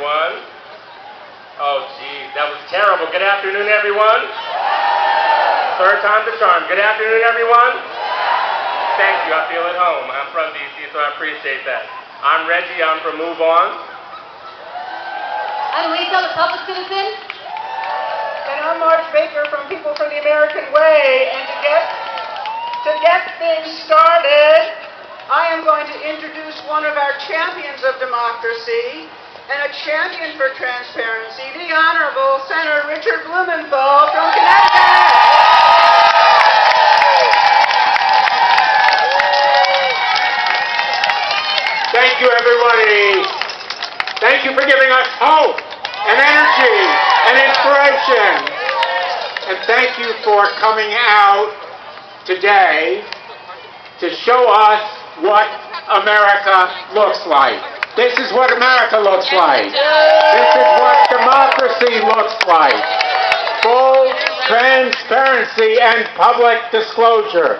everyone. Oh, geez, that was terrible. Good afternoon, everyone. Third time's the charm. Good afternoon, everyone. Thank you. I feel at home. I'm from D.C., so I appreciate that. I'm Reggie. I'm from Move On. I'm Lisa, the public citizen. And I'm Marge Baker from People for the American Way. And to get things started, I am going to introduce one of our champions of democracy and a champion for transparency, the Honorable Senator Richard Blumenthal from Connecticut. Thank you, everybody. Thank you for giving us hope and energy and inspiration. And thank you for coming out today to show us what America looks like. This is what America looks like. This is what democracy looks like. Full transparency and public disclosure.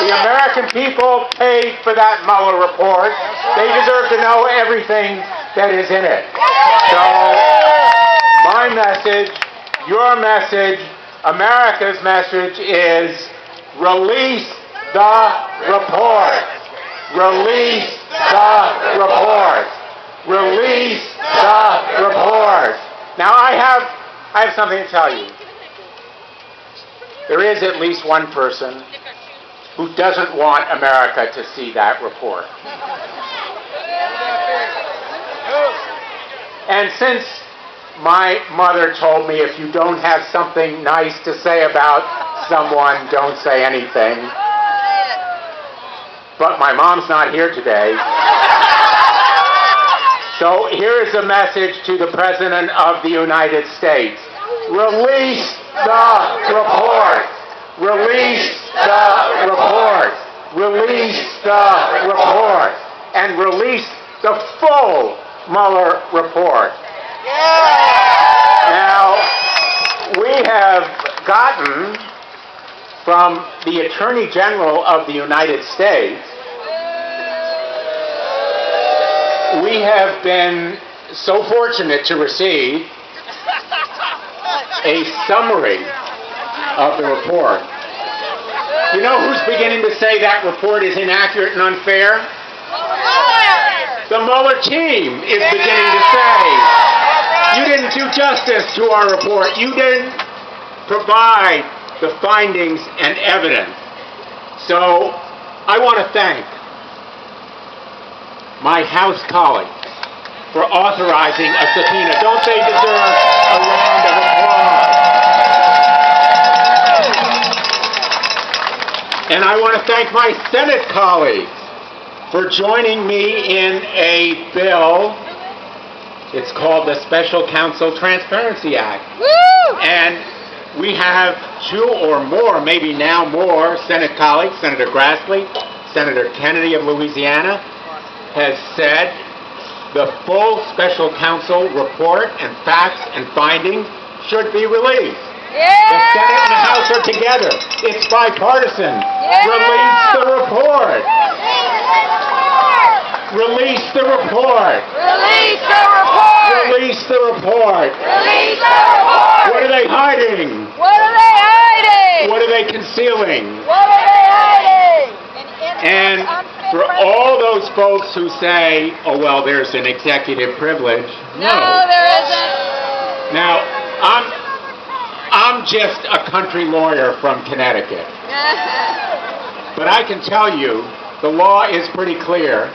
The American people paid for that Mueller report. They deserve to know everything that is in it. So, my message, your message, America's message is release the report. Release the report. Release the report. Now I have something to tell you. There is at least one person who doesn't want America to see that report. And since my mother told me if you don't have something nice to say about someone, don't say anything. But my mom's not here today. So here's a message to the President of the United States. Release the report. Release the report. Release the report. And release the full Mueller report. Now, we have gotten from the Attorney General of the United States, we have been so fortunate to receive a summary of the report. You know who's beginning to say that report is inaccurate and unfair? The Mueller team is beginning to say, you didn't do justice to our report. You didn't provide the findings and evidence. So I want to thank my House colleagues for authorizing a subpoena. Don't they deserve a round of applause? And I want to thank my Senate colleagues for joining me in a bill. It's called the Special Counsel Transparency Act. Woo! And we have two or more, maybe now more, Senate colleagues. Senator Grassley, Senator Kennedy of Louisiana, has said the full special counsel report and facts and findings should be released. Yeah! The Senate and the House are together. It's bipartisan. Yeah! Release the report. Release the report. Release the report! Release the report. Release the report! What are they hiding? What are they hiding? What are they concealing? What are they hiding? And for all those folks who say, oh, well, there's an executive privilege. No, there isn't. Now, I'm just a country lawyer from Connecticut. But I can tell you, the law is pretty clear.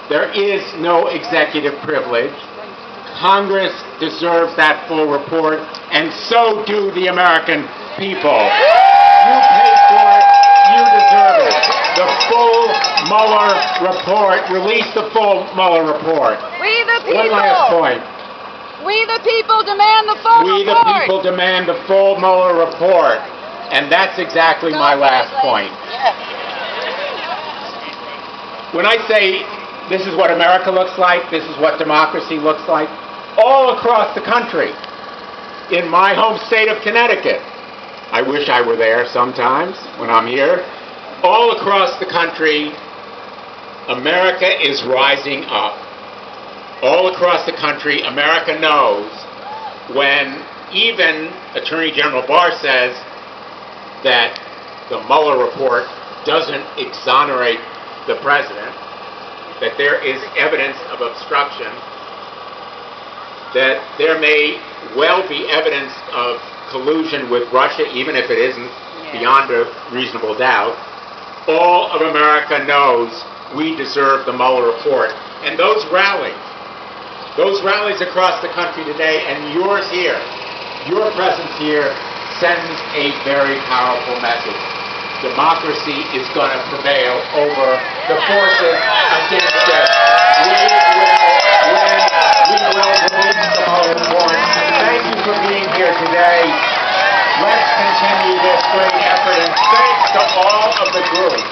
There is no executive privilege. Congress deserves that full report, and so do the American people. You pay for it, you deserve it. The full Mueller report. Release the full Mueller report. We the people. One last point. We the people demand the full We the report. people demand the full Mueller report. And that's exactly my last point. When I say this is what America looks like, this is what democracy looks like, all across the country, in my home state of Connecticut, I wish I were there sometimes when I'm here, all across the country, America is rising up. all across the country, America knows when even Attorney General Barr says that the Mueller report doesn't exonerate the president, that there is evidence of obstruction, that there may well be evidence of collusion with Russia, even if it isn't beyond a reasonable doubt. All of America knows we deserve the Mueller report. And those rallies across the country today, and yours here, your presence here, sends a very powerful message. Democracy is going to prevail over the forces against it. We will release the Mueller report. Thank you for being here today. Let's continue this great effort, and thanks to all of the groups.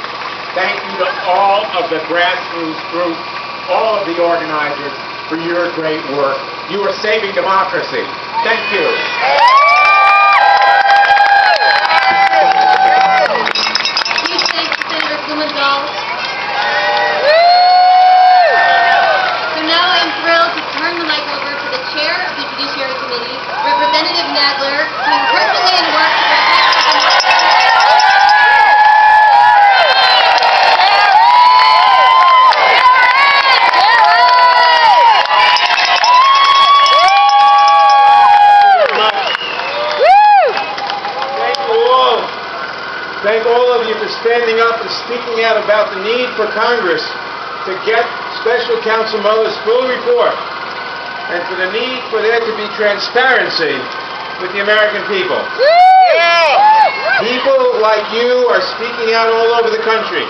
Thank you to all of the grassroots groups, all of the organizers for your great work. You are saving democracy. Thank you. Huge thanks to Senator Blumenthal. So now I'm thrilled to turn the mic over to the chair of the Judiciary Committee, Representative Nadler, to personally and work to protect the Thank all of you for standing up and speaking out about the need for Congress to get Special Counsel Mueller's full report, and for the need for there to be transparency with the American people. People like you are speaking out all over the country,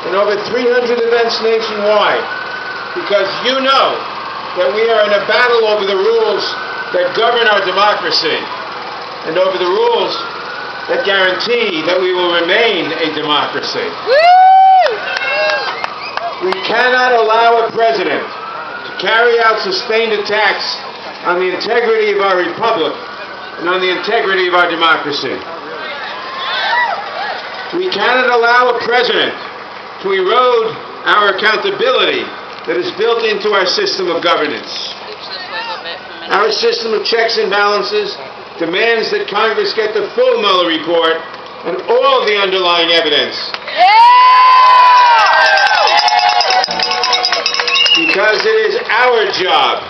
in over 300 events nationwide, because you know that we are in a battle over the rules that govern our democracy, and over the rules that guarantee that we will remain a democracy. We cannot allow a president to carry out sustained attacks on the integrity of our republic and on the integrity of our democracy. We cannot allow a president to erode our accountability that is built into our system of governance. Our system of checks and balances demands that Congress get the full Mueller report and all the underlying evidence. Because it is our job,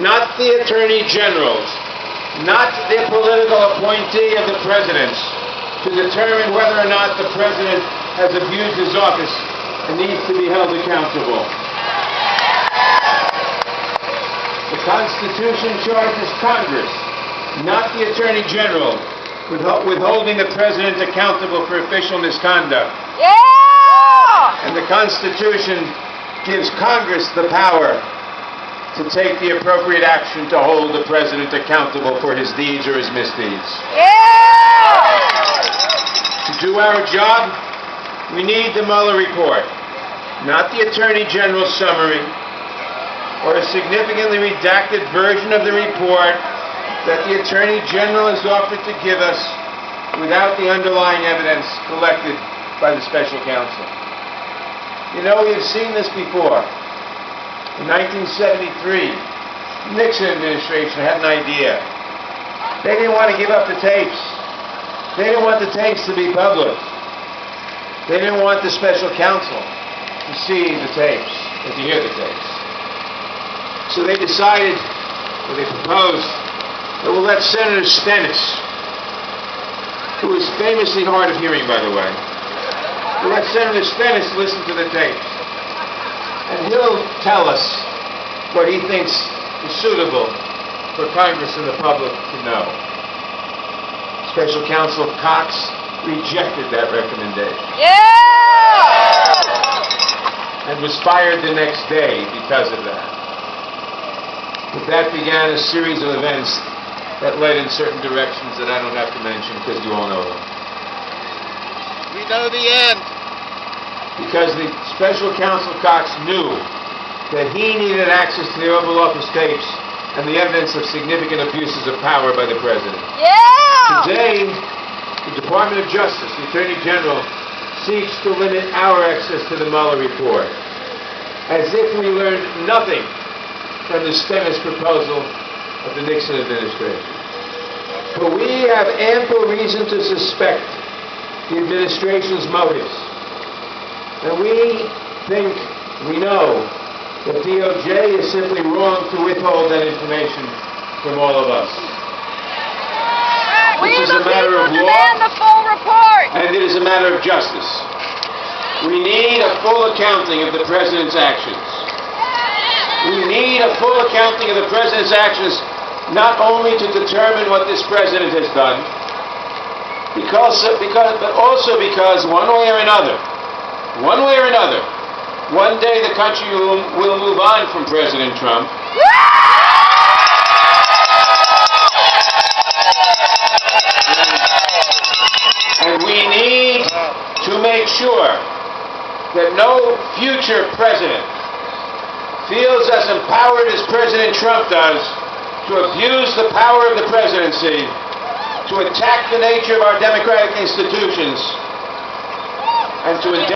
not the Attorney General's, not the political appointee of the President's, to determine whether or not the President has abused his office and needs to be held accountable. The Constitution charges Congress, not the Attorney General, with holding the President accountable for official misconduct. And the Constitution gives Congress the power to take the appropriate action to hold the President accountable for his deeds or his misdeeds. To do our job, we need the Mueller report, not the Attorney General's summary, or a significantly redacted version of the report that the Attorney General has offered to give us without the underlying evidence collected by the Special Counsel. You know, we have seen this before. In 1973, the Nixon administration had an idea. They didn't want to give up the tapes. They didn't want the tapes to be public. They didn't want the Special Counsel to see the tapes and to hear the tapes. So they decided, or they proposed, that we'll let Senator Stennis, who is famously hard of hearing, by the way, we'll let Senator Stennis listen to the tapes. And he'll tell us what he thinks is suitable for Congress and the public to know. Special Counsel Cox rejected that recommendation. And was fired the next day because of that. But that began a series of events that led in certain directions that I don't have to mention because you all know them. We know the end. Because the Special Counsel Cox knew that he needed access to the Oval Office tapes and the evidence of significant abuses of power by the President. Today, the Department of Justice, the Attorney General, seeks to limit our access to the Mueller report, as if we learned nothing from the stimulus proposal of the Nixon administration. But we have ample reason to suspect the administration's motives. And we think, we know, that DOJ is simply wrong to withhold that information from all of us. We This is the a matter people of law. demand the full report. And it is a matter of justice. We need a full accounting of the President's actions. We need a full accounting of the President's actions, not only to determine what this President has done, but also because one way or another, one day the country will move on from President Trump. And we need to make sure that no future president feels as empowered as President Trump does to abuse the power of the presidency, to attack the nature of our democratic institutions, and to